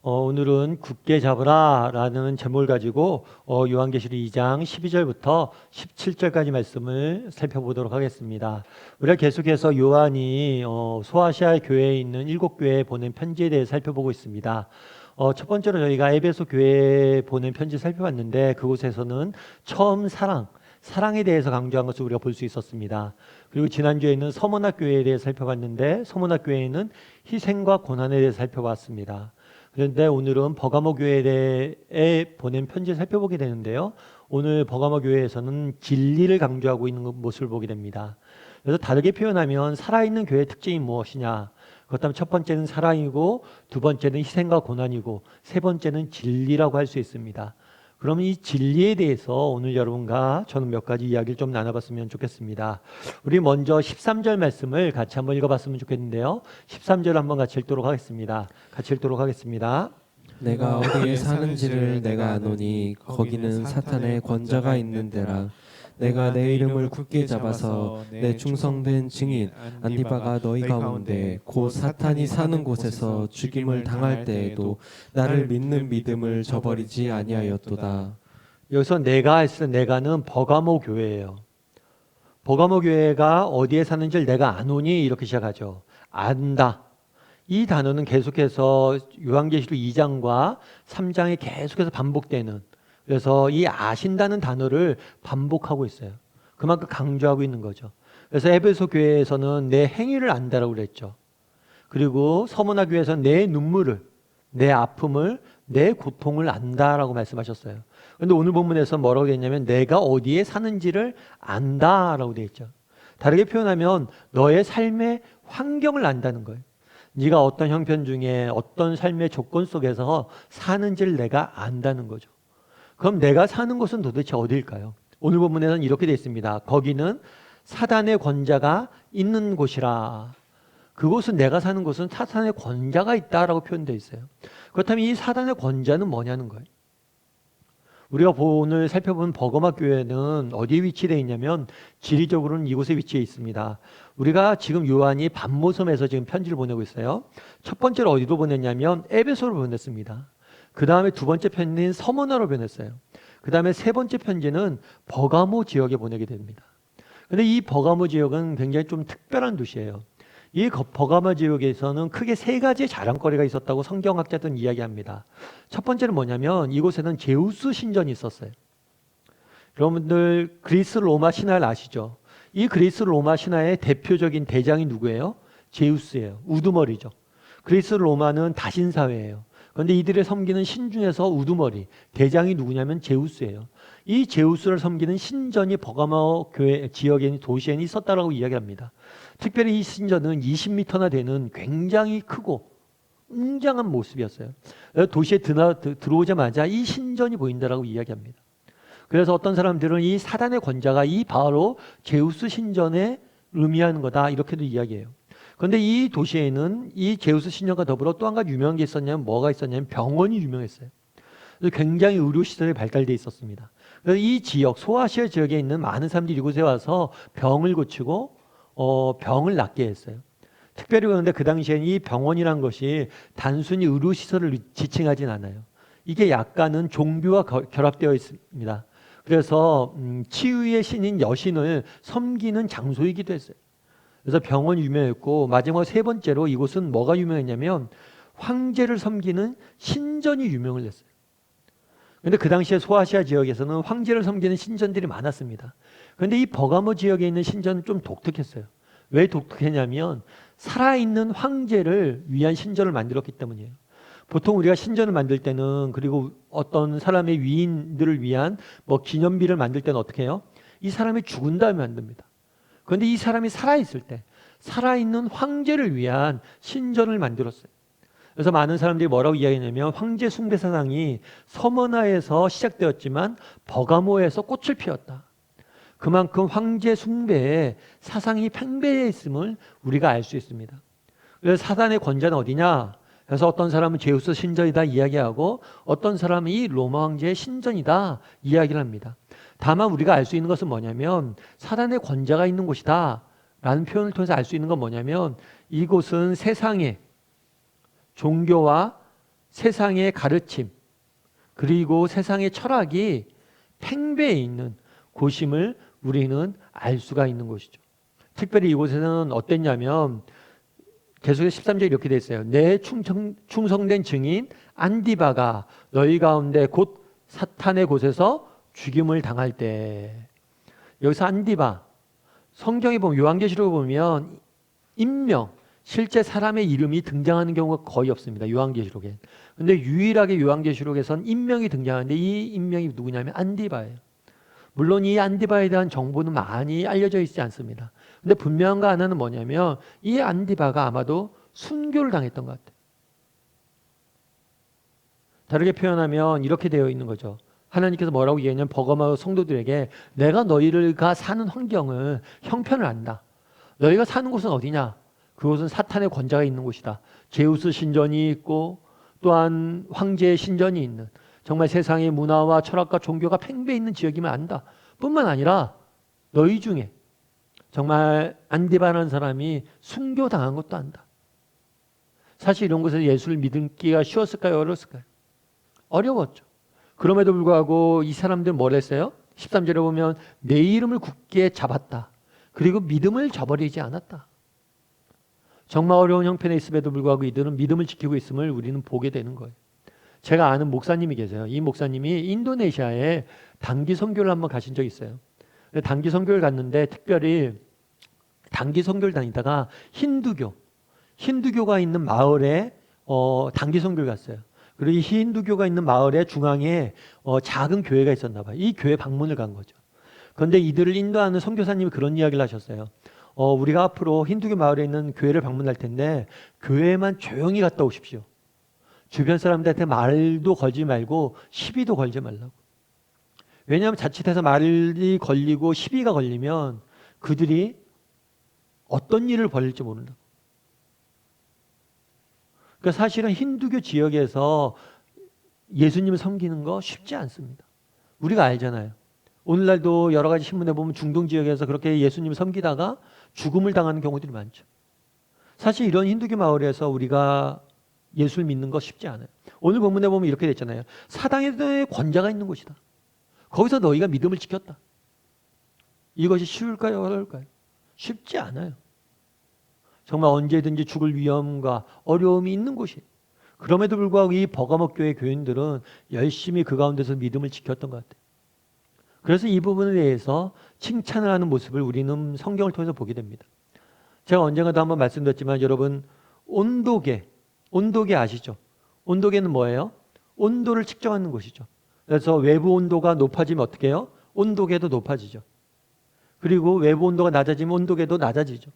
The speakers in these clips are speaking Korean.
오늘은 굳게 잡으라 라는 제목을 가지고 요한계시록 2장 12절부터 17절까지 말씀을 살펴보도록 하겠습니다. 우리가 계속해서 요한이 소아시아 교회에 있는 7교회에 보낸 편지에 대해 살펴보고 있습니다. 첫 번째로 저희가 에베소 교회에 보낸 편지 살펴봤는데 그곳에서는 처음 사랑에 대해서 강조한 것을 우리가 볼 수 있었습니다. 그리고 지난주에는 서문화 교회에 대해 살펴봤는데 서문화 교회에는 희생과 고난에 대해 살펴봤습니다. 그런데 오늘은 버가모 교회에 대해 보낸 편지를 살펴보게 되는데요. 오늘 버가모 교회에서는 진리를 강조하고 있는 모습을 보게 됩니다. 그래서 다르게 표현하면 살아있는 교회의 특징이 무엇이냐? 그렇다면 첫 번째는 사랑이고 두 번째는 희생과 고난이고 세 번째는 진리라고 할 수 있습니다. 그러면 이 진리에 대해서 오늘 여러분과 저는 몇 가지 이야기를 좀 나눠봤으면 좋겠습니다. 우리 먼저 13절 말씀을 같이 한번 읽어봤으면 좋겠는데요. 13절 한번 같이 읽도록 하겠습니다. 내가 어디에 사는지를 내가 아노니 거기는 사탄의 권자가 있는 데라. 내가 내 이름을 굳게 잡아서 내 충성된 증인 안디바가 너희 가운데 곧 사탄이 사는 곳에서 죽임을 당할 때에도 나를 믿는 믿음을 저버리지 아니하였도다. 여기서 내가는 버가모 교회예요. 버가모 교회가 어디에 사는지를 내가 아노니 이렇게 시작하죠. 안다. 이 단어는 계속해서 요한계시록 2장과 3장에 계속해서 반복되는, 그래서 이 아신다는 단어를 반복하고 있어요. 그만큼 강조하고 있는 거죠. 그래서 에베소 교회에서는 내 행위를 안다라고 그랬죠. 그리고 서문화 교회에서는 내 눈물을, 내 아픔을, 내 고통을 안다라고 말씀하셨어요. 그런데 오늘 본문에서 뭐라고 했냐면 내가 어디에 사는지를 안다라고 되어 있죠. 다르게 표현하면 너의 삶의 환경을 안다는 거예요. 네가 어떤 형편 중에 어떤 삶의 조건 속에서 사는지를 내가 안다는 거죠. 그럼 내가 사는 곳은 도대체 어디일까요? 오늘 본문에는 이렇게 되어 있습니다. 거기는 사단의 권자가 있는 곳이라. 그곳은, 내가 사는 곳은 사탄의 권자가 있다라고 표현되어 있어요. 그렇다면 이 사단의 권자는 뭐냐는 거예요. 우리가 오늘 살펴본 버가모 교회는 어디에 위치되어 있냐면 지리적으로는 이곳에 위치해 있습니다. 우리가 지금 요한이 반모섬에서 지금 편지를 보내고 있어요. 첫 번째로 어디로 보냈냐면 에베소로 보냈습니다. 그 다음에 두 번째 편지는 서문화로 보냈어요. 그 다음에 세 번째 편지는 버가모 지역에 보내게 됩니다. 그런데 이 버가모 지역은 굉장히 좀 특별한 도시예요. 이 버가모 지역에서는 크게 세 가지의 자랑거리가 있었다고 성경학자들은 이야기합니다. 첫 번째는 뭐냐면 이곳에는 제우스 신전이 있었어요. 여러분들 그리스 로마 신화를 아시죠? 이 그리스 로마 신화의 대표적인 대장이 누구예요? 제우스예요. 우두머리죠. 그리스 로마는 다신사회예요. 그런데 이들의 섬기는 신 중에서 우두머리, 대장이 누구냐면 제우스예요. 이 제우스를 섬기는 신전이 버가모 교회 지역에 도시에 있었다라고 이야기합니다. 특별히 이 신전은 20m나 되는 굉장히 크고 웅장한 모습이었어요. 도시에 들어오자마자 이 신전이 보인다라고 이야기합니다. 그래서 어떤 사람들은 이 사단의 권자가 이 바로 제우스 신전에 의미하는 거다 이렇게도 이야기해요. 그런데 이 도시에는 이 제우스 신전과 더불어 또 한 가지 유명한 게 있었냐면 뭐가 있었냐면 병원이 유명했어요. 그래서 굉장히 의료시설이 발달되어 있었습니다. 그래서 이 지역, 소아시아 지역에 있는 많은 사람들이 이곳에 와서 병을 고치고 병을 낫게 했어요. 특별히 그런데 그 당시에는 이 병원이란 것이 단순히 의료시설을 지칭하진 않아요. 이게 약간은 종교와 결합되어 있습니다. 그래서 치유의 신인 여신을 섬기는 장소이기도 했어요. 그래서 병원이 유명했고 마지막 세 번째로 이곳은 뭐가 유명했냐면 황제를 섬기는 신전이 유명을 했어요. 그런데 그 당시에 소아시아 지역에서는 황제를 섬기는 신전들이 많았습니다. 그런데 이 버가모 지역에 있는 신전은 좀 독특했어요. 왜 독특했냐면 살아있는 황제를 위한 신전을 만들었기 때문이에요. 보통 우리가 신전을 만들 때는, 그리고 어떤 사람의 위인들을 위한 기념비를 만들 때는 어떻게 해요? 이 사람이 죽은 다음에 만듭니다. 그런데 이 사람이 살아있을 때 살아있는 황제를 위한 신전을 만들었어요. 그래서 많은 사람들이 뭐라고 이야기하냐면 황제 숭배 사상이 서문화에서 시작되었지만 버가모에서 꽃을 피웠다. 그만큼 황제 숭배의 사상이 팽배해 있음을 우리가 알 수 있습니다. 그래서 사단의 권자는 어디냐? 그래서 어떤 사람은 제우스 신전이다 이야기하고 어떤 사람은 이 로마 황제의 신전이다 이야기를 합니다. 다만 우리가 알 수 있는 것은 뭐냐면 사단의 권자가 있는 곳이다 라는 표현을 통해서 알 수 있는 건 뭐냐면 이곳은 세상의 종교와 세상의 가르침 그리고 세상의 철학이 팽배해 있는 곳임을 우리는 알 수가 있는 곳이죠. 특별히 이곳에서는 어땠냐면 계속해서 13절에 이렇게 돼 있어요. 내 충성된 증인 안디바가 너희 가운데 곧 사탄의 곳에서 죽임을 당할 때, 여기서 안디바, 성경에 보면 요한계시록에 보면 인명, 실제 사람의 이름이 등장하는 경우가 거의 없습니다. 요한계시록에. 근데 유일하게 요한계시록에선 인명이 등장하는데 이 인명이 누구냐면 안디바예요. 물론 이 안디바에 대한 정보는 많이 알려져 있지 않습니다. 근데 분명한 거 하나는 뭐냐면 이 안디바가 아마도 순교를 당했던 것 같아요. 다르게 표현하면 이렇게 되어 있는 거죠. 하나님께서 뭐라고 얘기하냐면 버가모 성도들에게 내가 너희가 사는 환경을 형편을 안다. 너희가 사는 곳은 어디냐? 그곳은 사탄의 권자가 있는 곳이다. 제우스 신전이 있고 또한 황제의 신전이 있는, 정말 세상의 문화와 철학과 종교가 팽배해 있는 지역이면 안다. 뿐만 아니라 너희 중에 정말 안디바라는 사람이 순교당한 것도 안다. 사실 이런 곳에서 예수를 믿기가 쉬웠을까요? 어려웠을까요? 어려웠죠. 그럼에도 불구하고 이 사람들은 뭘 했어요? 13절에 보면 내 이름을 굳게 잡았다. 그리고 믿음을 저버리지 않았다. 정말 어려운 형편에 있음에도 불구하고 이들은 믿음을 지키고 있음을 우리는 보게 되는 거예요. 제가 아는 목사님이 계세요. 이 목사님이 인도네시아에 단기 선교를 한번 가신 적이 있어요. 단기 선교를 갔는데 특별히 단기 선교를 다니다가 힌두교가 있는 마을에 단기 선교를 갔어요. 그리고 이 힌두교가 있는 마을의 중앙에 작은 교회가 있었나 봐요. 이 교회 방문을 간 거죠. 그런데 이들을 인도하는 선교사님이 그런 이야기를 하셨어요. 우리가 앞으로 힌두교 마을에 있는 교회를 방문할 텐데 교회만 조용히 갔다 오십시오. 주변 사람들한테 말도 걸지 말고 시비도 걸지 말라고. 왜냐하면 자칫해서 말이 걸리고 시비가 걸리면 그들이 어떤 일을 벌일지 모른다고. 그러니까 사실은 힌두교 지역에서 예수님을 섬기는 거 쉽지 않습니다. 우리가 알잖아요. 오늘날도 여러 가지 신문에 보면 중동 지역에서 그렇게 예수님을 섬기다가 죽음을 당하는 경우들이 많죠. 사실 이런 힌두교 마을에서 우리가 예수를 믿는 거 쉽지 않아요. 오늘 본문에 보면 이렇게 됐잖아요. 사단의 권자가 있는 곳이다. 거기서 너희가 믿음을 지켰다. 이것이 쉬울까요? 어려울까요? 쉽지 않아요. 정말 언제든지 죽을 위험과 어려움이 있는 곳이에요. 그럼에도 불구하고 이 버가모 교회 교인들은 열심히 그 가운데서 믿음을 지켰던 것 같아요. 그래서 이 부분에 대해서 칭찬을 하는 모습을 우리는 성경을 통해서 보게 됩니다. 제가 언젠가도 한번 말씀드렸지만 여러분 온도계 아시죠? 온도계는 뭐예요? 온도를 측정하는 곳이죠. 그래서 외부 온도가 높아지면 어떻게 해요? 온도계도 높아지죠. 그리고 외부 온도가 낮아지면 온도계도 낮아지죠.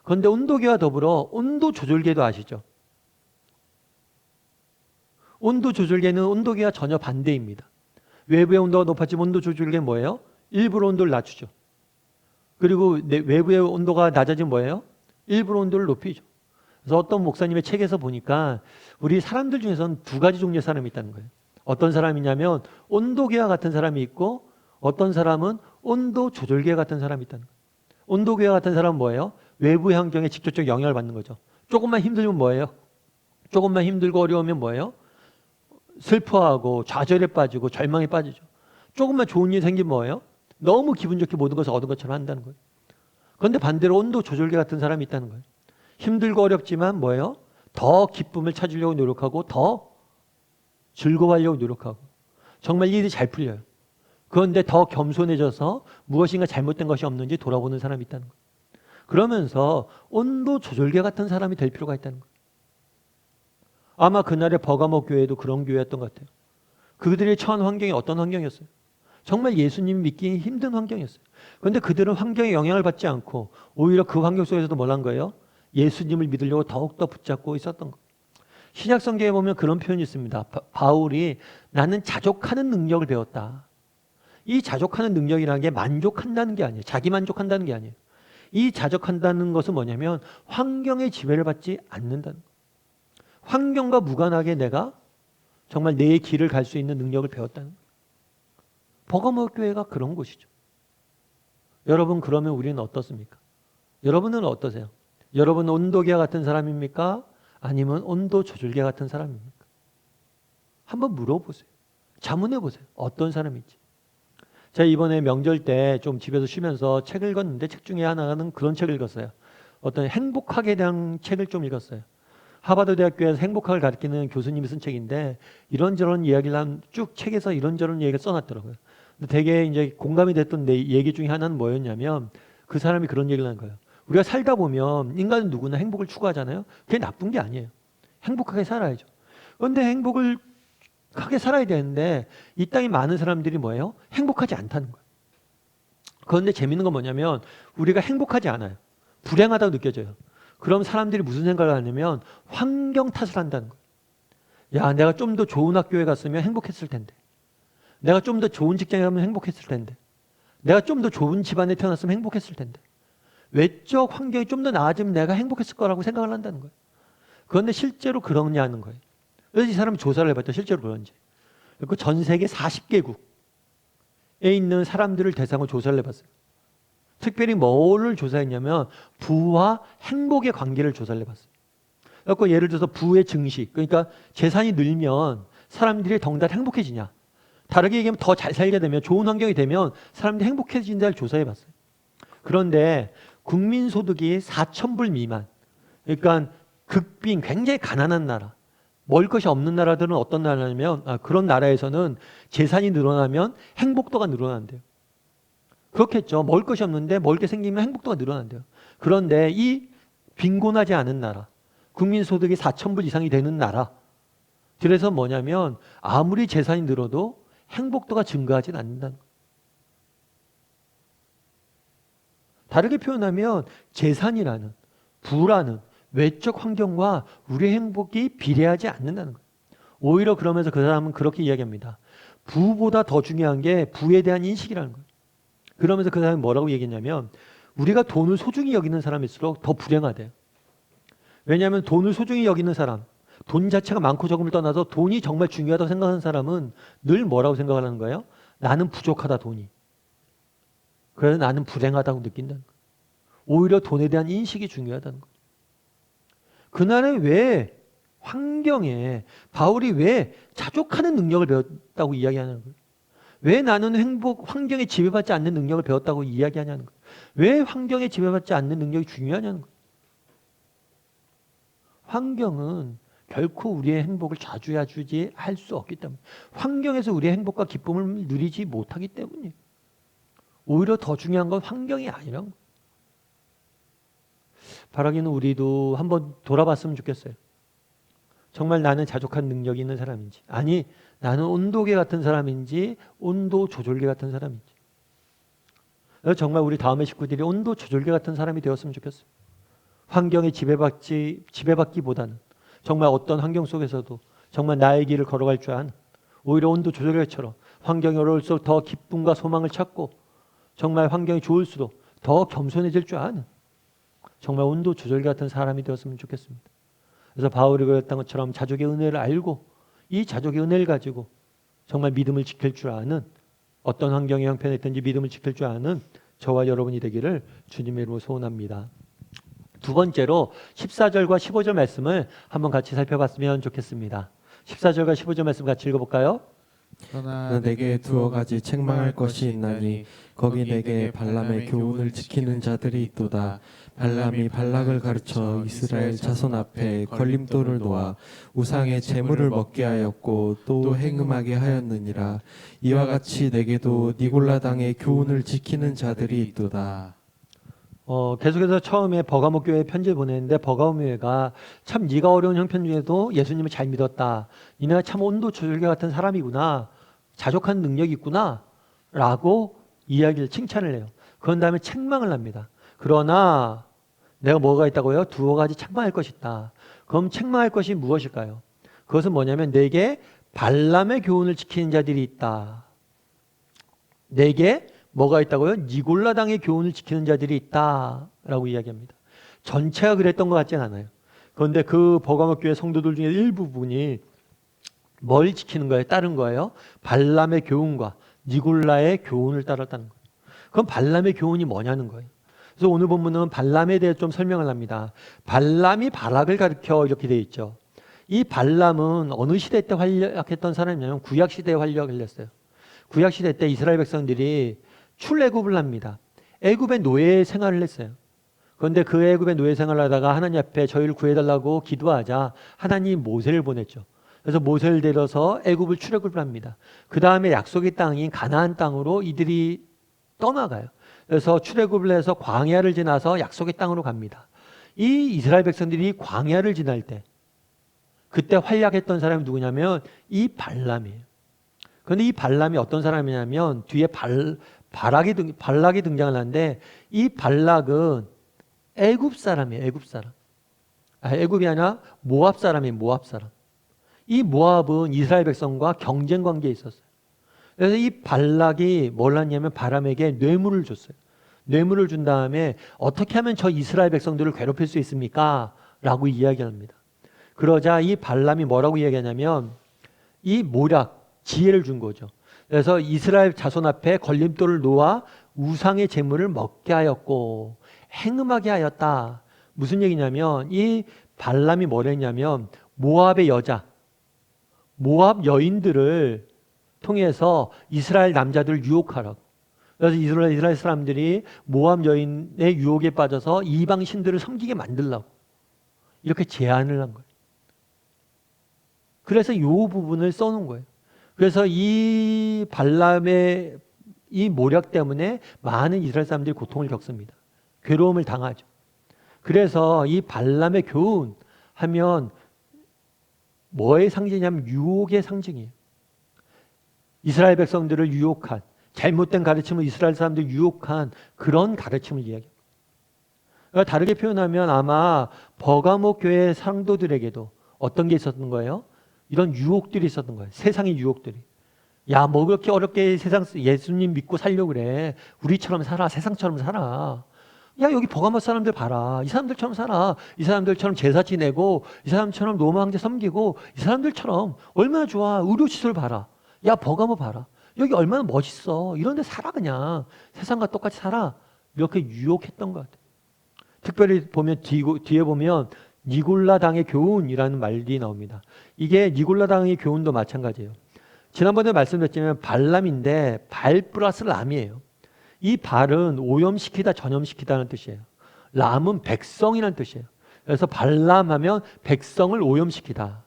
그런데 온도계와 더불어 온도 조절계도 아시죠? 온도 조절계는 온도계와 전혀 반대입니다. 외부의 온도가 높아지면 온도 조절계는 뭐예요? 일부러 온도를 낮추죠. 그리고 외부의 온도가 낮아지면 뭐예요? 일부러 온도를 높이죠. 그래서 어떤 목사님의 책에서 보니까 우리 사람들 중에서는 두 가지 종류의 사람이 있다는 거예요. 어떤 사람이냐면 온도계와 같은 사람이 있고 어떤 사람은 온도 조절계 같은 사람이 있다는 거예요. 온도계와 같은 사람은 뭐예요? 외부 환경에 직접적 영향을 받는 거죠. 조금만 힘들면 뭐예요? 조금만 힘들고 어려우면 뭐예요? 슬퍼하고 좌절에 빠지고 절망에 빠지죠. 조금만 좋은 일이 생기면 뭐예요? 너무 기분 좋게 모든 것을 얻은 것처럼 한다는 거예요. 그런데 반대로 온도 조절계 같은 사람이 있다는 거예요. 힘들고 어렵지만 뭐예요? 더 기쁨을 찾으려고 노력하고 더 즐거워하려고 노력하고 정말 일이 잘 풀려요. 그런데 더 겸손해져서 무엇인가 잘못된 것이 없는지 돌아보는 사람이 있다는 거예요. 그러면서 온도 조절계 같은 사람이 될 필요가 있다는 거예요. 아마 그날의 버가모 교회도 그런 교회였던 것 같아요. 그들이 처한 환경이 어떤 환경이었어요? 정말 예수님 믿기 힘든 환경이었어요. 그런데 그들은 환경에 영향을 받지 않고 오히려 그 환경 속에서도 뭘 한 거예요? 예수님을 믿으려고 더욱더 붙잡고 있었던 거예요. 신약 성경에 보면 그런 표현이 있습니다. 바울이 나는 자족하는 능력을 배웠다. 이 자족하는 능력이라는 게 만족한다는 게 아니에요. 자기 만족한다는 게 아니에요. 이 자족한다는 것은 뭐냐면 환경의 지배를 받지 않는다는 거예요. 환경과 무관하게 내가 정말 내 길을 갈 수 있는 능력을 배웠다는 거예요. 버가모 교회가 그런 곳이죠. 여러분 그러면 우리는 어떻습니까? 여러분은 어떠세요? 여러분 온도계 같은 사람입니까? 아니면 온도 조절계 같은 사람입니까? 한번 물어보세요. 자문해 보세요. 어떤 사람인지. 제가 이번에 명절 때 좀 집에서 쉬면서 책을 읽었는데 책 중에 하나는 그런 책을 읽었어요. 어떤 행복학에 대한 책을 좀 읽었어요. 하버드 대학교에서 행복학을 가르치는 교수님이 쓴 책인데 이런저런 이야기를 한 쭉 책에서 이런저런 얘기를 써놨더라고요. 근데 되게 이제 공감이 됐던 내 얘기 중에 하나는 뭐였냐면 그 사람이 그런 얘기를 한 거예요. 우리가 살다 보면 인간은 누구나 행복을 추구하잖아요. 그게 나쁜 게 아니에요. 행복하게 살아야죠. 그런데 행복을 하게 살아야 되는데 이 땅에 많은 사람들이 뭐예요? 행복하지 않다는 거예요. 그런데 재밌는 건 뭐냐면 우리가 행복하지 않아요. 불행하다고 느껴져요. 그럼 사람들이 무슨 생각을 하냐면 환경 탓을 한다는 거예요. 야, 내가 좀 더 좋은 학교에 갔으면 행복했을 텐데. 내가 좀 더 좋은 직장에 가면 행복했을 텐데. 내가 좀 더 좋은 집안에 태어났으면 행복했을 텐데. 외적 환경이 좀 더 나아지면 내가 행복했을 거라고 생각을 한다는 거예요. 그런데 실제로 그러냐는 거예요. 그래서 이 사람이 조사를 해봤죠. 실제로 그런지. 그리고 전 세계 40개국에 있는 사람들을 대상으로 조사를 해봤어요. 특별히 뭐를 조사했냐면 부와 행복의 관계를 조사를 해봤어요. 그래서 예를 들어서 부의 증식, 그러니까 재산이 늘면 사람들이 덩달아 행복해지냐. 다르게 얘기하면 더 잘 살게 되면 좋은 환경이 되면 사람들이 행복해진다를 조사해봤어요. 그런데 국민소득이 4,000불 미만, 그러니까 극빈, 굉장히 가난한 나라, 먹을 것이 없는 나라들은 어떤 나라냐면 그런 나라에서는 재산이 늘어나면 행복도가 늘어난대요. 그렇겠죠. 먹을 것이 없는데 먹을 게 생기면 행복도가 늘어난대요. 그런데 이 빈곤하지 않은 나라, 국민소득이 4,000불 이상이 되는 나라, 그래서 뭐냐면 아무리 재산이 늘어도 행복도가 증가하진 않는다는 거예요. 다르게 표현하면 재산이라는, 부라는 외적 환경과 우리의 행복이 비례하지 않는다는 거예요. 오히려 그러면서 그 사람은 그렇게 이야기합니다. 부보다 더 중요한 게 부에 대한 인식이라는 거예요. 그러면서 그 사람이 뭐라고 얘기했냐면 우리가 돈을 소중히 여기는 사람일수록 더 불행하대요. 왜냐하면 돈을 소중히 여기는 사람, 돈 자체가 많고 적음을 떠나서 돈이 정말 중요하다고 생각하는 사람은 늘 뭐라고 생각하는 거예요? 나는 부족하다, 돈이. 그래서 나는 불행하다고 느낀다는 거예요. 오히려 돈에 대한 인식이 중요하다는 거예요. 그날에 왜 환경에 바울이 왜 자족하는 능력을 배웠다고 이야기하는 거예요? 왜 나는 환경에 지배받지 않는 능력을 배웠다고 이야기하냐는 거예요. 왜 환경에 지배받지 않는 능력이 중요하냐는 거예요. 환경은 결코 우리의 행복을 좌지우지 할 수 없기 때문에, 환경에서 우리의 행복과 기쁨을 누리지 못하기 때문이에요. 오히려 더 중요한 건 환경이 아니라는 거예요. 바라기는 우리도 한번 돌아봤으면 좋겠어요. 정말 나는 자족한 능력이 있는 사람인지, 아니 나는 온도계 같은 사람인지 온도 조절계 같은 사람인지. 정말 우리 다음의 식구들이 온도 조절계 같은 사람이 되었으면 좋겠어요. 환경에 지배받기보다는 정말 어떤 환경 속에서도 정말 나의 길을 걸어갈 줄 아는, 오히려 온도 조절계처럼 환경이 어려울수록 더 기쁨과 소망을 찾고 정말 환경이 좋을수록 더 겸손해질 줄 아는 정말 온도 조절계 같은 사람이 되었으면 좋겠습니다. 그래서 바울이 그랬던 것처럼 자족의 은혜를 알고 이 자족의 은혜를 가지고 정말 믿음을 지킬 줄 아는, 어떤 환경의 형편에 있든지 믿음을 지킬 줄 아는 저와 여러분이 되기를 주님의 이름으로 소원합니다. 두 번째로 14절과 15절 말씀을 한번 같이 살펴봤으면 좋겠습니다. 14절과 15절 말씀 같이 읽어볼까요? 그러나 내게 두어 가지 책망할 것이 있나니 거기 내게 발람의 교훈을 지키는 자들이 있도다. 발람이 발락을 가르쳐 이스라엘 자손 앞에 걸림돌을 놓아 우상의 제물을 먹게 하였고 또 행음하게 하였느니라. 이와 같이 내게도 니골라 당의 교훈을 지키는 자들이 있도다. 계속해서 처음에 버가모 교회에 편지를 보냈는데 버가모 교회가 참 네가 어려운 형편 중에도 예수님을 잘 믿었다. 니네가 참 온도 조절계 같은 사람이구나. 자족한 능력이 있구나. 라고 이야기를 칭찬을 해요. 그런 다음에 책망을 합니다. 그러나 내가 뭐가 있다고요? 두어 가지 책망할 것이 있다. 그럼 책망할 것이 무엇일까요? 그것은 뭐냐면 내게 발람의 교훈을 지키는 자들이 있다. 내게 뭐가 있다고요? 니골라당의 교훈을 지키는 자들이 있다라고 이야기합니다. 전체가 그랬던 것 같지는 않아요. 그런데 그 버가모 교회 성도들 중에 일부분이 뭘 지키는 거예요? 따른 거예요? 발람의 교훈과 니골라의 교훈을 따랐다는 거예요. 그럼 발람의 교훈이 뭐냐는 거예요. 그래서 오늘 본문은 발람에 대해 좀 설명을 합니다. 발람이 발락을 가르쳐 이렇게 되어 있죠. 이 발람은 어느 시대 때 활약했던 사람이냐면 구약 시대에 활약을 했어요. 구약 시대 때 이스라엘 백성들이 출애굽을 합니다. 애굽의 노예 생활을 했어요. 그런데 그 애굽의 노예 생활을 하다가 하나님 앞에 저희를 구해달라고 기도하자 하나님이 모세를 보냈죠. 그래서 모세를 데려서 애굽을 출애굽을 합니다. 그 다음에 약속의 땅인 가나안 땅으로 이들이 떠나가요. 그래서 출애굽을 해서 광야를 지나서 약속의 땅으로 갑니다. 이 이스라엘 백성들이 광야를 지날 때 그때 활약했던 사람이 누구냐면 이 발람이에요. 그런데 이 발람이 어떤 사람이냐면 뒤에 발락이 등장을 하는데 이 발락은 애굽 사람이에요. 애굽 사람. 애굽이 아니라 모압 사람이에요. 모압 사람. 이 모압은 이스라엘 백성과 경쟁 관계에 있었어요. 그래서 이 발락이 뭘 했냐면 바람에게 뇌물을 줬어요. 뇌물을 준 다음에 어떻게 하면 저 이스라엘 백성들을 괴롭힐 수 있습니까? 라고 이야기합니다. 그러자 이 발람이 뭐라고 이야기하냐면 이 모략, 지혜를 준 거죠. 그래서 이스라엘 자손 앞에 걸림돌을 놓아 우상의 제물을 먹게 하였고 행음하게 하였다. 무슨 얘기냐면 이 발람이 뭘 했냐면 모압의 여자, 모압 여인들을 통해서 이스라엘 남자들을 유혹하라고. 그래서 이스라엘 사람들이 모압 여인의 유혹에 빠져서 이방 신들을 섬기게 만들라고 이렇게 제안을 한 거예요. 그래서 이 부분을 써놓은 거예요. 그래서 이 발람의 이 모략 때문에 많은 이스라엘 사람들이 고통을 겪습니다. 괴로움을 당하죠. 그래서 이 발람의 교훈 하면 뭐의 상징이냐면 유혹의 상징이에요. 이스라엘 백성들을 유혹한, 잘못된 가르침을 이스라엘 사람들을 유혹한 그런 가르침을 이야기합니다. 그러니까 다르게 표현하면 아마 버가모 교회 상도들에게도 어떤 게 있었던 거예요? 이런 유혹들이 있었던 거예요. 세상의 유혹들이. 야, 뭐 그렇게 어렵게 세상 예수님 믿고 살려고 그래. 우리처럼 살아. 세상처럼 살아. 야, 여기 버가모 사람들 봐라. 이 사람들처럼 살아. 이 사람들처럼 제사 지내고 이 사람처럼 로마 황제 섬기고 이 사람들처럼 얼마나 좋아. 의료시설 봐라. 야, 버가모 봐라. 여기 얼마나 멋있어. 이런 데 살아 그냥. 세상과 똑같이 살아. 이렇게 유혹했던 것 같아요. 특별히 보면 뒤에 보면 니골라당의 교훈이라는 말이 나옵니다. 이게 니골라당의 교훈도 마찬가지예요. 지난번에 말씀드렸지만 발람인데 발 플러스 람이에요. 이 발은 오염시키다, 전염시키다는 뜻이에요. 람은 백성이라는 뜻이에요. 그래서 발람하면 백성을 오염시키다.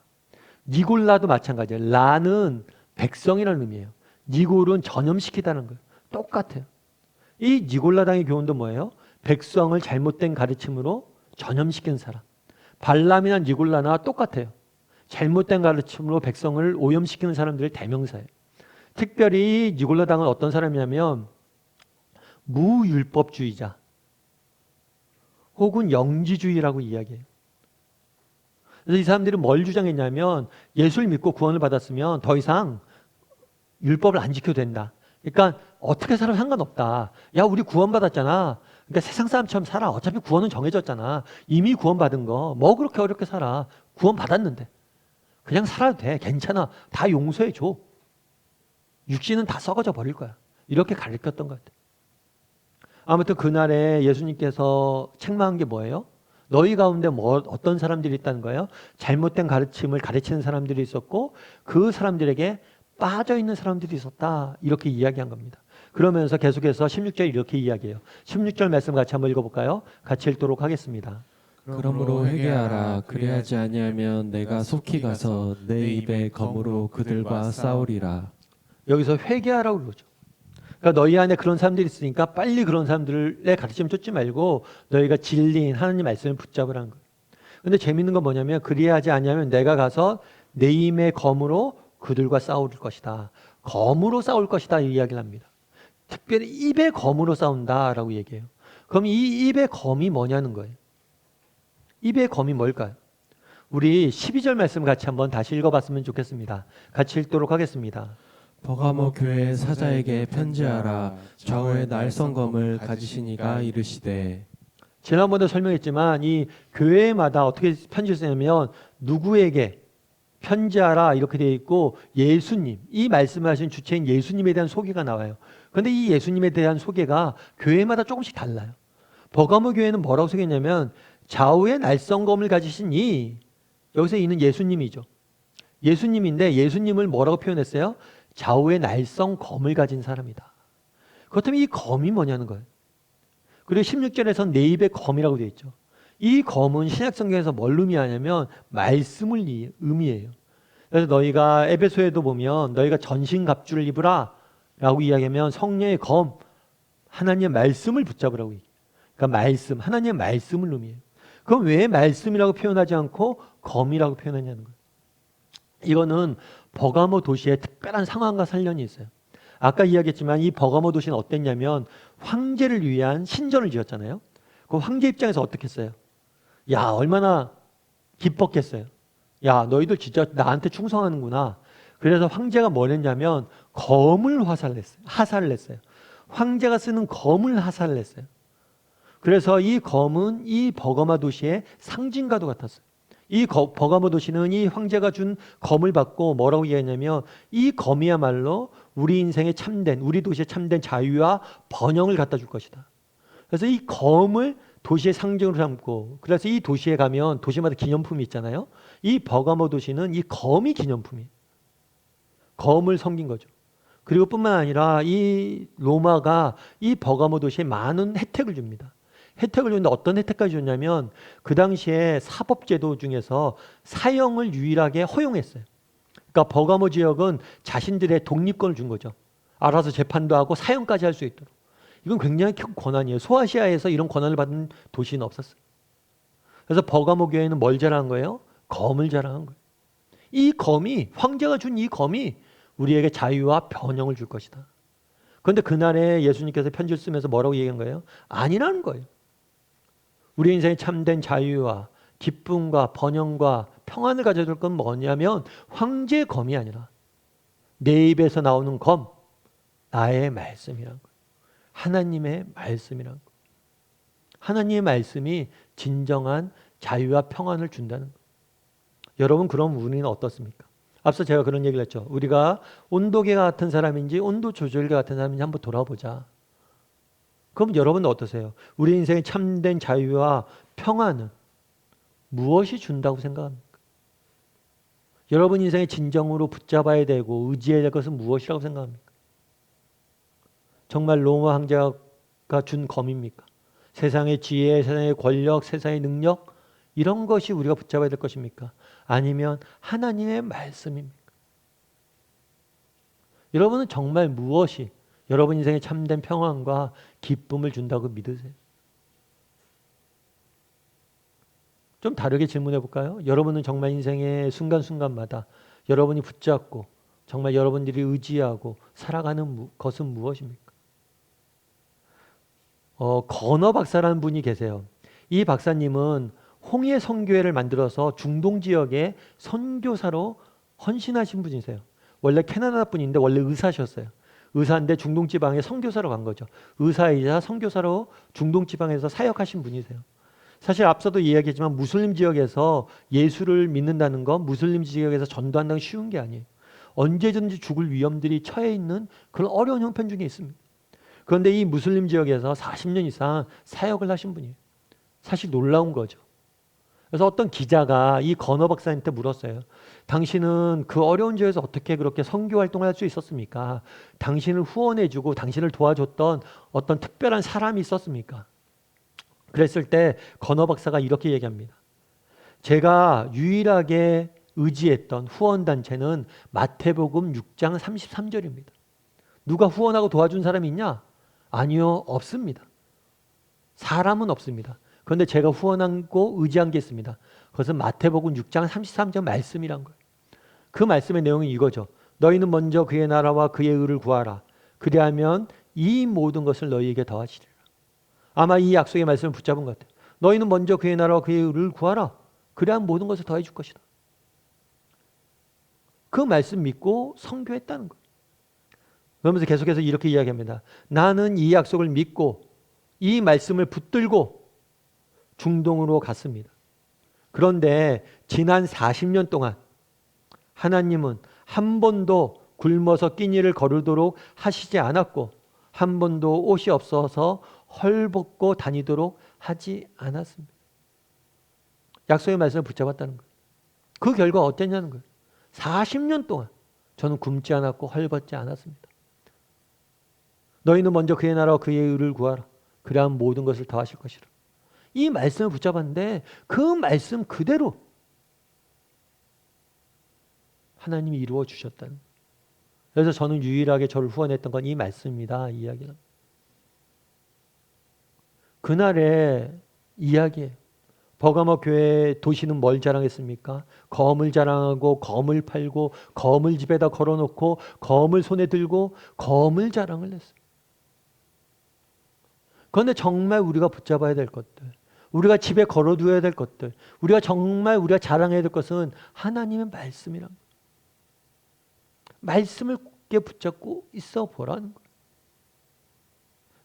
니골라도 마찬가지예요. 라는 백성이라는 의미예요. 니골은 전염시키다는 거예요. 똑같아요. 이 니골라당의 교훈도 뭐예요? 백성을 잘못된 가르침으로 전염시키는 사람. 발람이나 니골라나 똑같아요. 잘못된 가르침으로 백성을 오염시키는 사람들의 대명사예요. 특별히 니골라당은 어떤 사람이냐면 무율법주의자 혹은 영지주의라고 이야기해요. 그래서 이 사람들이 뭘 주장했냐면 예수를 믿고 구원을 받았으면 더 이상 율법을 안 지켜도 된다. 그러니까 어떻게 살아도 상관없다. 야, 우리 구원받았잖아. 그러니까 세상 사람처럼 살아. 어차피 구원은 정해졌잖아. 이미 구원받은 거 뭐 그렇게 어렵게 살아. 구원받았는데 그냥 살아도 돼. 괜찮아. 다 용서해 줘. 육신은 다 썩어져 버릴 거야. 이렇게 가르쳤던 것 같아요. 아무튼 그날에 예수님께서 책망한 게 뭐예요? 너희 가운데 어떤 사람들이 있다는 거예요? 잘못된 가르침을 가르치는 사람들이 있었고 그 사람들에게 빠져있는 사람들이 있었다. 이렇게 이야기한 겁니다. 그러면서 계속해서 16절 이렇게 이야기해요. 16절 말씀 같이 한번 읽어볼까요? 같이 읽도록 하겠습니다. 그러므로 회개하라. 그리하지 아니하면 내가 속히 가서 내 입에 검으로 그들과 싸우리라. 여기서 회개하라고 그러죠. 그러니까 너희 안에 그런 사람들이 있으니까 빨리 그런 사람들의 가르침을 쫓지 말고 너희가 진리인 하나님 말씀을 붙잡으라는 거예요. 근데 재밌는 건 뭐냐면 그리하지 아니하면 내가 가서 내 입의 검으로 그들과 싸울 것이다. 검으로 싸울 것이다 이 이야기를 합니다. 특별히 입의 검으로 싸운다라고 얘기해요. 그럼 이 입의 검이 뭐냐는 거예요. 입의 검이 뭘까요? 우리 12절 말씀 같이 한번 다시 읽어봤으면 좋겠습니다. 같이 읽도록 하겠습니다. 버가모 교회 사자에게 편지하라. 좌우에 날성검을 가지시니가 이르시되. 지난번에 설명했지만 이 교회마다 어떻게 편지를 쓰냐면 누구에게 편지하라 이렇게 되어 있고 예수님, 이 말씀하신 주체인 예수님에 대한 소개가 나와요. 그런데 이 예수님에 대한 소개가 교회마다 조금씩 달라요. 버가모 교회는 뭐라고 소개했냐면 좌우에 날성검을 가지신 이 여기서 이는 예수님이죠. 예수님인데 예수님을 뭐라고 표현했어요? 좌우의 날성 검을 가진 사람이다. 그렇다면 이 검이 뭐냐는 거예요. 그리고 16절에서 내 입에 검이라고 되어 있죠. 이 검은 신약성경에서 뭘 의미하냐면 말씀을 의미해요. 그래서 너희가 에베소에도 보면 너희가 전신갑주를 입으라 라고 이야기하면 성령의 검, 하나님의 말씀을 붙잡으라고 얘기해요. 그러니까 말씀, 하나님의 말씀을 의미해요. 그럼 왜 말씀이라고 표현하지 않고 검이라고 표현하냐는 거예요. 이거는 버가모 도시의 특별한 상황과 관련이 있어요. 아까 이야기했지만 이 버가모 도시는 어땠냐면 황제를 위한 신전을 지었잖아요. 그 황제 입장에서 어떻게 했어요? 야, 얼마나 기뻤겠어요. 야, 너희들 진짜 나한테 충성하는구나. 그래서 황제가 뭘 했냐면 검을 하사를 했어요. 황제가 쓰는 검을 하사를 했어요. 그래서 이 검은 이 버가모 도시의 상징과도 같았어요. 이 버가모 도시는 이 황제가 준 검을 받고 뭐라고 이야기했냐면 이 검이야말로 우리 인생의 참된, 우리 도시의 참된 자유와 번영을 갖다 줄 것이다. 그래서 이 검을 도시의 상징으로 삼고, 그래서 이 도시에 가면 도시마다 기념품이 있잖아요. 이 버가모 도시는 이 검이 기념품이에요. 검을 섬긴 거죠. 그리고 뿐만 아니라 이 로마가 이 버가모 도시에 많은 혜택을 줍니다. 혜택을 주는데 어떤 혜택까지 줬냐면 그 당시에 사법제도 중에서 사형을 유일하게 허용했어요. 그러니까 버가모 지역은 자신들의 독립권을 준 거죠. 알아서 재판도 하고 사형까지 할 수 있도록. 이건 굉장히 큰 권한이에요. 소아시아에서 이런 권한을 받은 도시는 없었어요. 그래서 버가모 교회는 뭘 자랑한 거예요? 검을 자랑한 거예요. 이 검이, 황제가 준 이 검이 우리에게 자유와 번영을 줄 것이다. 그런데 그날에 예수님께서 편지를 쓰면서 뭐라고 얘기한 거예요? 아니라는 거예요. 우리 인생에 참된 자유와 기쁨과 번영과 평안을 가져줄 건 뭐냐면 황제의 검이 아니라 내 입에서 나오는 검, 나의 말씀이란 거예요. 하나님의 말씀이란 거예요. 하나님의 말씀이 진정한 자유와 평안을 준다는 거예요. 여러분, 그럼 우리는 어떻습니까? 앞서 제가 그런 얘기를 했죠. 우리가 온도계가 같은 사람인지 온도 조절계 같은 사람인지 한번 돌아보자. 그럼 여러분은 어떠세요? 우리 인생의 참된 자유와 평안은 무엇이 준다고 생각합니까? 여러분 인생의 진정으로 붙잡아야 되고 의지해야 될 것은 무엇이라고 생각합니까? 정말 로마 황제가 준 검입니까? 세상의 지혜, 세상의 권력, 세상의 능력, 이런 것이 우리가 붙잡아야 될 것입니까? 아니면 하나님의 말씀입니까? 여러분은 정말 무엇이 여러분 인생에 참된 평안과 기쁨을 준다고 믿으세요? 좀 다르게 질문해 볼까요? 여러분은 정말 인생의 순간순간마다 여러분이 붙잡고 정말 여러분들이 의지하고 살아가는 것은 무엇입니까? 건어 박사라는 분이 계세요. 이 박사님은 홍해 선교회를 만들어서 중동 지역에 선교사로 헌신하신 분이세요. 원래 캐나다 분인데 원래 의사셨어요. 의사인데 중동 지방에 선교사로 간 거죠. 의사이자 선교사로 중동 지방에서 사역하신 분이세요. 사실 앞서도 이야기했지만 무슬림 지역에서 예수를 믿는다는 건 무슬림 지역에서 전도한다는 건 쉬운 게 아니에요. 언제든지 죽을 위험들이 처해 있는 그런 어려운 형편 중에 있습니다. 그런데 이 무슬림 지역에서 40년 이상 사역을 하신 분이에요. 사실 놀라운 거죠. 그래서 어떤 기자가 이 건어 박사님한테 물었어요. 당신은 그 어려운 지역에서 어떻게 그렇게 선교 활동을 할 수 있었습니까? 당신을 후원해주고 당신을 도와줬던 어떤 특별한 사람이 있었습니까? 그랬을 때 건어 박사가 이렇게 얘기합니다. 제가 유일하게 의지했던 후원단체는 마태복음 6장 33절입니다. 누가 후원하고 도와준 사람이 있냐? 아니요, 없습니다. 사람은 없습니다. 그런데 제가 후원하고 의지한 게 있습니다. 그것은 마태복음 6장 33절 말씀이란 거예요. 그 말씀의 내용은 이거죠. 너희는 먼저 그의 나라와 그의 의를 구하라. 그리하면 이 모든 것을 너희에게 더하시리라. 아마 이 약속의 말씀을 붙잡은 것 같아요. 너희는 먼저 그의 나라와 그의 의를 구하라. 그래야만 모든 것을 더해 줄 것이다. 그 말씀 믿고 선교했다는 거예요. 그러면서 계속해서 이렇게 이야기합니다. 나는 이 약속을 믿고 이 말씀을 붙들고 중동으로 갔습니다. 그런데 지난 40년 동안 하나님은 한 번도 굶어서 끼니를 거르도록 하시지 않았고 한 번도 옷이 없어서 헐벗고 다니도록 하지 않았습니다. 약속의 말씀을 붙잡았다는 거예요. 그 결과 어땠냐는 거예요. 40년 동안 저는 굶지 않았고 헐벗지 않았습니다. 너희는 먼저 그의 나라와 그의 의를 구하라. 그래야만 모든 것을 더하실 것이라. 이 말씀을 붙잡았는데 그 말씀 그대로 하나님이 이루어 주셨다는 거예요. 그래서 저는 유일하게 저를 후원했던 건 이 말씀입니다. 이 이야기는. 그날의 이야기예요. 버가모 교회 도시는 뭘 자랑했습니까? 검을 자랑하고 검을 팔고 검을 집에다 걸어놓고 검을 손에 들고 검을 자랑을 했어요. 그런데 정말 우리가 붙잡아야 될 것들, 우리가 집에 걸어두어야 될 것들, 우리가 정말 우리가 자랑해야 될 것은 하나님의 말씀이란 거예요. 말씀을 굳게 붙잡고 있어 보라는 거예요.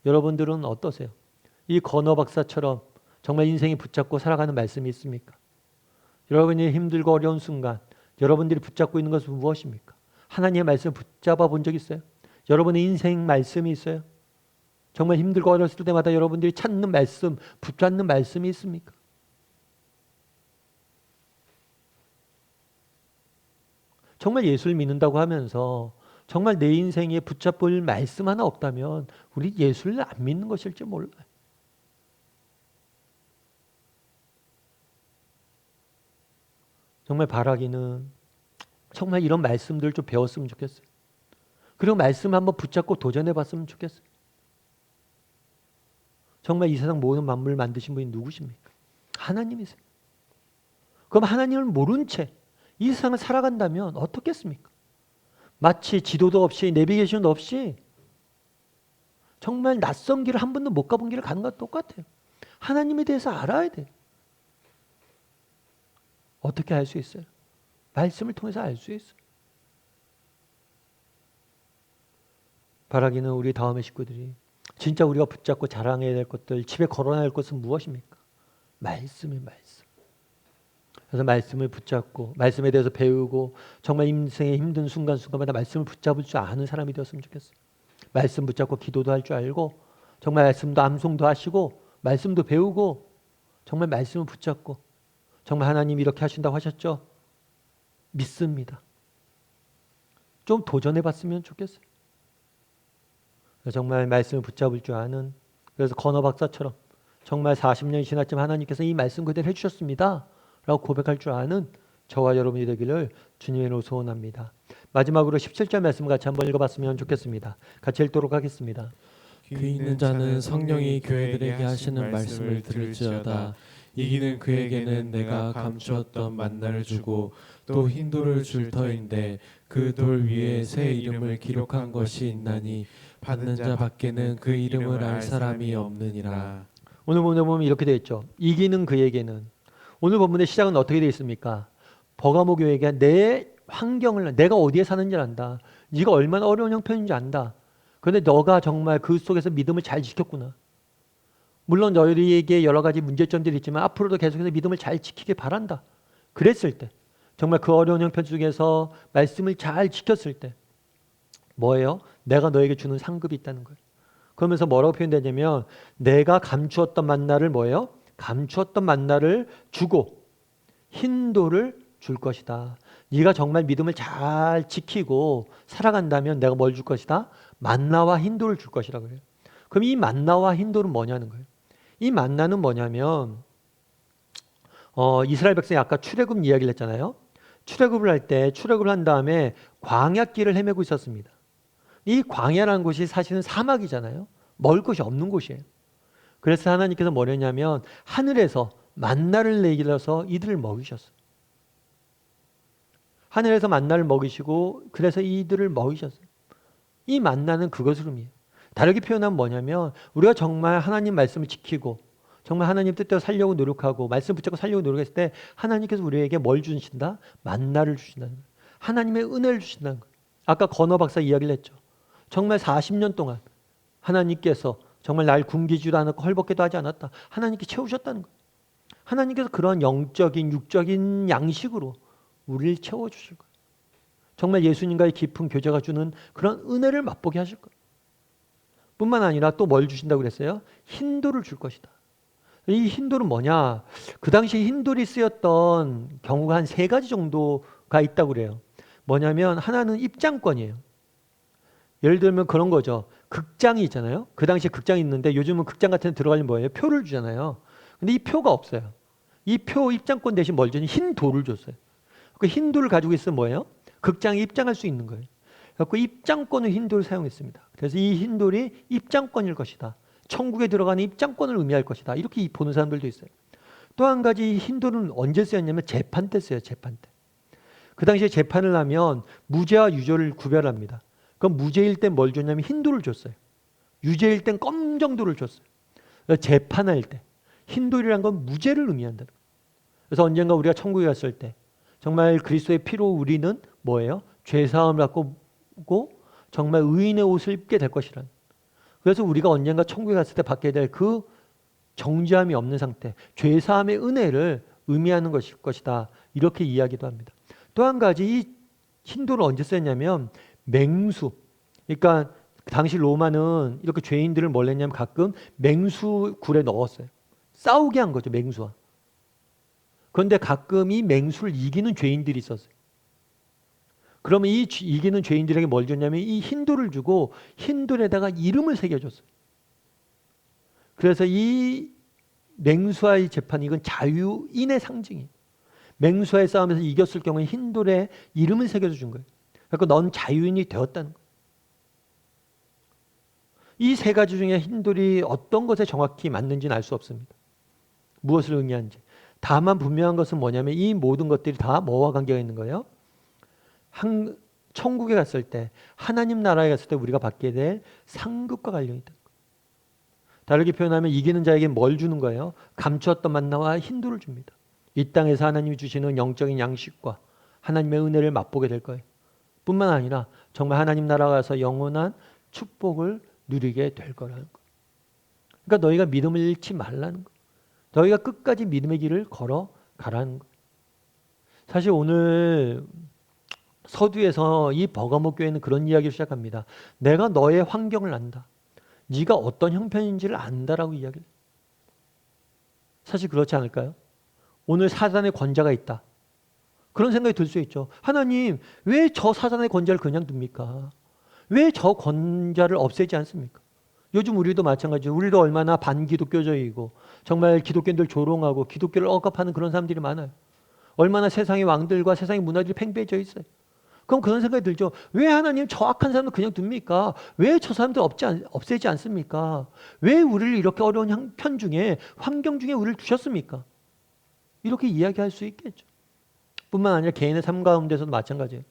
여러분들은 어떠세요? 이 건어 박사처럼 정말 인생이 붙잡고 살아가는 말씀이 있습니까? 여러분이 힘들고 어려운 순간 여러분들이 붙잡고 있는 것은 무엇입니까? 하나님의 말씀을 붙잡아 본 적 있어요? 여러분의 인생 말씀이 있어요? 정말 힘들고 어렸을 때마다 여러분들이 찾는 말씀, 붙잡는 말씀이 있습니까? 정말 예수를 믿는다고 하면서 정말 내 인생에 붙잡을 말씀 하나 없다면 우리 예수를 안 믿는 것일지 몰라요. 정말 바라기는 정말 이런 말씀들 좀 배웠으면 좋겠어요. 그리고 말씀 한번 붙잡고 도전해 봤으면 좋겠어요. 정말 이 세상 모든 만물을 만드신 분이 누구십니까? 하나님이세요. 그럼 하나님을 모른 채 이 세상을 살아간다면 어떻겠습니까? 마치 지도도 없이 내비게이션도 없이 정말 낯선 길을 한 번도 못 가본 길을 가는 것과 똑같아요. 하나님에 대해서 알아야 돼요. 어떻게 알 수 있어요? 말씀을 통해서 알 수 있어요. 바라기는 우리 다음의 식구들이 진짜 우리가 붙잡고 자랑해야 될 것들, 집에 걸어놔야 할 것은 무엇입니까? 말씀이 말씀. 그래서 말씀을 붙잡고 말씀에 대해서 배우고 정말 인생의 힘든 순간순간마다 말씀을 붙잡을 줄 아는 사람이 되었으면 좋겠어요. 말씀 붙잡고 기도도 할 줄 알고 정말 말씀도 암송도 하시고 말씀도 배우고 정말 말씀을 붙잡고 정말 하나님이 이렇게 하신다고 하셨죠? 믿습니다. 좀 도전해 봤으면 좋겠어요. 정말 말씀을 붙잡을 줄 아는, 그래서 건어 박사처럼 정말 40년이 지났지만 하나님께서 이 말씀 그대로 해주셨습니다 라고 고백할 줄 아는 저와 여러분이 되기를 주님의 이름으로 소원합니다. 마지막으로 17절 말씀 같이 한번 읽어봤으면 좋겠습니다. 같이 읽도록 하겠습니다. 귀 있는 자는 성령이 교회들에게 하시는 말씀을 들을지어다. 이기는 그에게는 내가 감추었던 만나를 주고 또 흰 돌을 줄 터인데 그 돌 위에 새 이름을 기록한 것이 있나니 받는 자 밖에는 그 이름을 알 사람이 없느니라. 오늘 보면 이렇게 되어 있죠. 이기는 그에게는. 오늘 본문의 시작은 어떻게 되어 있습니까? 버가모 교회가 내 환경을, 내가 어디에 사는지 안다. 네가 얼마나 어려운 형편인지 안다. 그런데 너가 정말 그 속에서 믿음을 잘 지켰구나. 물론 너희에게 여러 가지 문제점들이 있지만 앞으로도 계속해서 믿음을 잘 지키길 바란다. 그랬을 때 정말 그 어려운 형편 중에서 말씀을 잘 지켰을 때 뭐예요? 내가 너에게 주는 상급이 있다는 거예요. 그러면서 뭐라고 표현되냐면 내가 감추었던 만나를 뭐예요? 감추었던 만나를 주고 흰 돌을 줄 것이다. 네가 정말 믿음을 잘 지키고 살아간다면 내가 뭘 줄 것이다? 만나와 흰 돌을 줄 것이라 그래요. 그럼 이 만나와 흰 돌은 뭐냐는 거예요. 이 만나는 뭐냐면 이스라엘 백성이 아까 출애굽 이야기를 했잖아요. 출애굽을 할 때 출애굽을 한 다음에 광야길을 헤매고 있었습니다. 이 광야라는 곳이 사실은 사막이잖아요. 먹을 것이 없는 곳이에요. 그래서 하나님께서 뭐랬냐면 하늘에서 만나를 내리셔서 이들을 먹이셨어요. 하늘에서 만나를 먹이시고 그래서 이들을 먹이셨어요. 이 만나는 그것을 의미해요. 다르게 표현하면 뭐냐면 우리가 정말 하나님 말씀을 지키고 정말 하나님 뜻대로 살려고 노력하고 말씀 붙잡고 살려고 노력했을 때 하나님께서 우리에게 뭘 주신다? 만나를 주신다는 거예요. 하나님의 은혜를 주신다는 거예요. 아까 건어 박사 이야기를 했죠. 정말 40년 동안 하나님께서 정말 날 굶기지도 않았고 헐벗게도 하지 않았다. 하나님께 채우셨다는 거예요. 하나님께서 그런 영적인 육적인 양식으로 우리를 채워주실 거예요. 정말 예수님과의 깊은 교제가 주는 그런 은혜를 맛보게 하실 거예요. 뿐만 아니라 또 뭘 주신다고 그랬어요? 흰 돌을 줄 것이다. 이 흰돌은 뭐냐? 그 당시 흰돌이 쓰였던 경우가 한 세 가지 정도가 있다고 그래요. 뭐냐면 하나는 입장권이에요. 예를 들면 그런 거죠. 극장이 있잖아요. 그 당시에 극장이 있는데 요즘은 극장 같은 데 들어가려면 뭐예요? 표를 주잖아요. 근데 이 표가 없어요. 이 표 입장권 대신 뭘 주니? 흰 돌을 줬어요. 그 흰 돌을 가지고 있으면 뭐예요? 극장에 입장할 수 있는 거예요. 그래서 입장권을 흰 돌을 사용했습니다. 그래서 이 흰 돌이 입장권일 것이다. 천국에 들어가는 입장권을 의미할 것이다. 이렇게 보는 사람들도 있어요. 또 한 가지 흰 돌은 언제 쓰였냐면 재판 때 써요. 재판 때. 그 당시에 재판을 하면 무죄와 유죄를 구별합니다. 그럼 무죄일 땐 뭘 줬냐면 흰 돌을 줬어요. 유죄일 땐 검정돌을 줬어요. 그래서 재판할 때 흰 돌이란 건 무죄를 의미한다. 그래서 언젠가 우리가 천국에 갔을 때 정말 그리스도의 피로 우리는 뭐예요? 죄사함을 받고 정말 의인의 옷을 입게 될 것이라는. 그래서 우리가 언젠가 천국에 갔을 때 받게 될 그 정죄함이 없는 상태, 죄사함의 은혜를 의미하는 것일 것이다. 이렇게 이야기도 합니다. 또 한 가지 이 흰돌을 언제 썼냐면 맹수. 그러니까 당시 로마는 이렇게 죄인들을 뭘 했냐면 가끔 맹수 굴에 넣었어요. 싸우게 한 거죠. 맹수와. 그런데 가끔 이 맹수를 이기는 죄인들이 있었어요. 그러면 이 이기는 죄인들에게 뭘 줬냐면 이 흰돌을 주고 흰돌에다가 이름을 새겨줬어요. 그래서 이 맹수와의 재판, 이건 자유인의 상징이에요. 맹수와의 싸움에서 이겼을 경우에 흰돌에 이름을 새겨서 준 거예요. 그러니까 넌 자유인이 되었다는 거예요. 이 세 가지 중에 흰돌이 어떤 것에 정확히 맞는지는 알 수 없습니다. 무엇을 의미하는지. 다만 분명한 것은 뭐냐면 이 모든 것들이 다 뭐와 관계가 있는 거예요? 천국에 갔을 때, 하나님 나라에 갔을 때 우리가 받게 될 상급과 관련이 있다. 다르게 표현하면 이기는 자에게 뭘 주는 거예요? 감추었던 만나와 흰돌을 줍니다. 이 땅에서 하나님이 주시는 영적인 양식과 하나님의 은혜를 맛보게 될 거예요. 뿐만 아니라 정말 하나님 나라 가서 영원한 축복을 누리게 될 거라는 거예요. 그러니까 너희가 믿음을 잃지 말라는 거예요. 너희가 끝까지 믿음의 길을 걸어가라는 거예요. 사실 오늘 서두에서 이 버가모 교회는 그런 이야기를 시작합니다. 내가 너의 환경을 안다. 네가 어떤 형편인지를 안다라고 이야기를 해요. 사실 그렇지 않을까요? 오늘 사단의 권자가 있다. 그런 생각이 들 수 있죠. 하나님, 왜 저 사단의 권자를 그냥 둡니까? 왜 저 권자를 없애지 않습니까? 요즘 우리도 마찬가지죠. 우리도 얼마나 반기독교적이고 정말 기독교인들 조롱하고 기독교를 억압하는 그런 사람들이 많아요. 얼마나 세상의 왕들과 세상의 문화들이 팽배해져 있어요. 그럼 그런 생각이 들죠. 왜 하나님 저 악한 사람들 그냥 둡니까? 왜 저 사람들 없애지 않습니까? 왜 우리를 이렇게 어려운 형편 중에, 환경 중에 우리를 두셨습니까? 이렇게 이야기할 수 있겠죠. 뿐만 아니라 개인의 삶 가운데서도 마찬가지예요.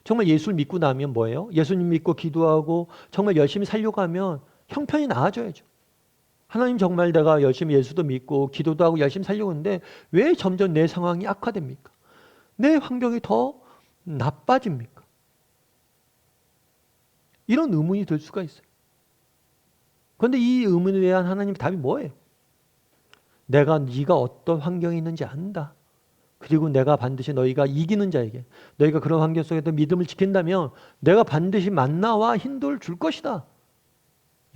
정말 예수를 믿고 나면 뭐예요? 예수님 믿고 기도하고 정말 열심히 살려고 하면 형편이 나아져야죠. 하나님, 정말 내가 열심히 예수도 믿고 기도도 하고 열심히 살려고 하는데 왜 점점 내 상황이 악화됩니까? 내 환경이 더 나빠집니까? 이런 의문이 들 수가 있어요. 그런데 이 의문에 대한 하나님의 답이 뭐예요? 네가 어떤 환경이 있는지 안다. 그리고 내가 반드시 너희가 이기는 자에게, 너희가 그런 환경 속에서 믿음을 지킨다면 내가 반드시 만나와 흰돌을 줄 것이다.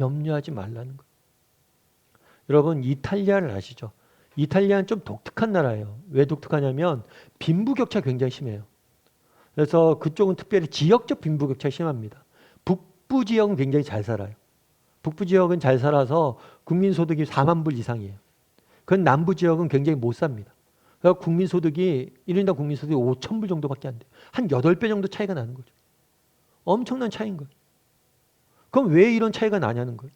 염려하지 말라는 거예요. 여러분, 이탈리아를 아시죠? 이탈리아는 좀 독특한 나라예요. 왜 독특하냐면 빈부격차가 굉장히 심해요. 그래서 그쪽은 특별히 지역적 빈부격차가 심합니다. 북부 지역은 굉장히 잘 살아요. 북부 지역은 잘 살아서 국민소득이 4만 불 이상이에요. 그건 남부 지역은 굉장히 못 삽니다. 그래서 국민소득이 1인당 국민소득이 5천 불 정도밖에 안 돼요. 한 8배 정도 차이가 나는 거죠. 엄청난 차이인 거예요. 그럼 왜 이런 차이가 나냐는 거예요.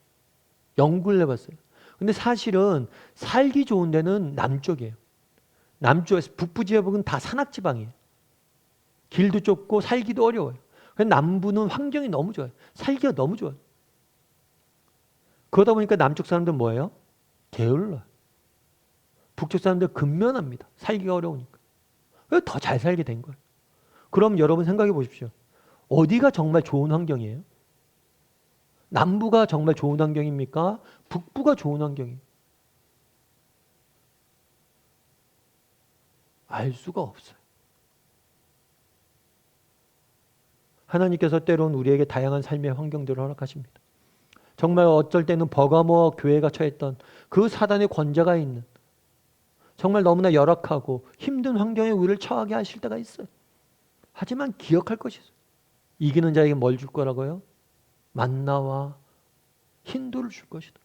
연구를 해봤어요. 근데 사실은 살기 좋은 데는 남쪽이에요. 남쪽에서 북부 지역은 다 산악지방이에요. 길도 좁고 살기도 어려워요. 그래서 남부는 환경이 너무 좋아요. 살기가 너무 좋아요. 그러다 보니까 남쪽 사람들은 뭐예요? 게을러요. 북쪽 사람들은 근면합니다. 살기가 어려우니까. 그래서 더 잘 살게 된 거예요. 그럼 여러분 생각해 보십시오. 어디가 정말 좋은 환경이에요? 남부가 정말 좋은 환경입니까? 북부가 좋은 환경이에요? 알 수가 없어요. 하나님께서 때로는 우리에게 다양한 삶의 환경들을 허락하십니다. 정말 어쩔 때는 버가모 교회가 처했던 그 사단의 권좌가 있는 정말 너무나 열악하고 힘든 환경에 우리를 처하게 하실 때가 있어요. 하지만 기억할 것이 있어요. 이기는 자에게 뭘 줄 거라고요? 만나와 흰돌을 줄 것이다.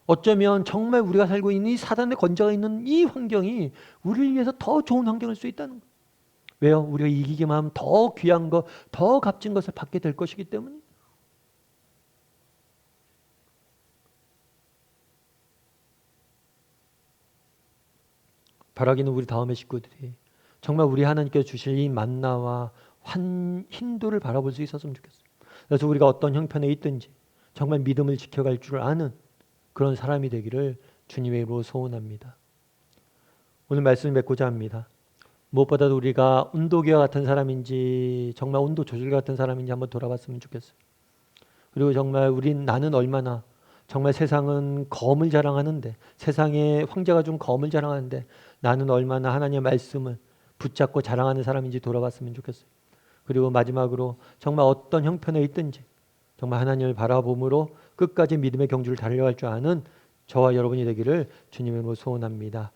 어쩌면 정말 우리가 살고 있는 이 사단의 권좌가 있는 이 환경이 우리를 위해서 더 좋은 환경일 수 있다는 거예요. 왜요? 우리가 이기기만 하면 더 귀한 것, 더 값진 것을 받게 될 것이기 때문에. 바라기는 우리 다음의 식구들이 정말 우리 하나님께서 주실 이 만나와 흰돌을 바라볼 수 있었으면 좋겠어요. 그래서 우리가 어떤 형편에 있든지 정말 믿음을 지켜갈 줄 아는 그런 사람이 되기를 주님의 이름으로 소원합니다. 오늘 말씀을 맺고자 합니다. 무엇보다도 우리가 온도계와 같은 사람인지 정말 온도 조절 같은 사람인지 한번 돌아봤으면 좋겠어요. 그리고 정말 나는 얼마나 정말 세상은 검을 자랑하는데 세상의 황제가 준 검을 자랑하는데 나는 얼마나 하나님의 말씀을 붙잡고 자랑하는 사람인지 돌아봤으면 좋겠어요. 그리고 마지막으로 정말 어떤 형편에 있든지 정말 하나님을 바라봄으로 끝까지 믿음의 경주를 달려갈 줄 아는 저와 여러분이 되기를 주님의 이름으로 소원합니다.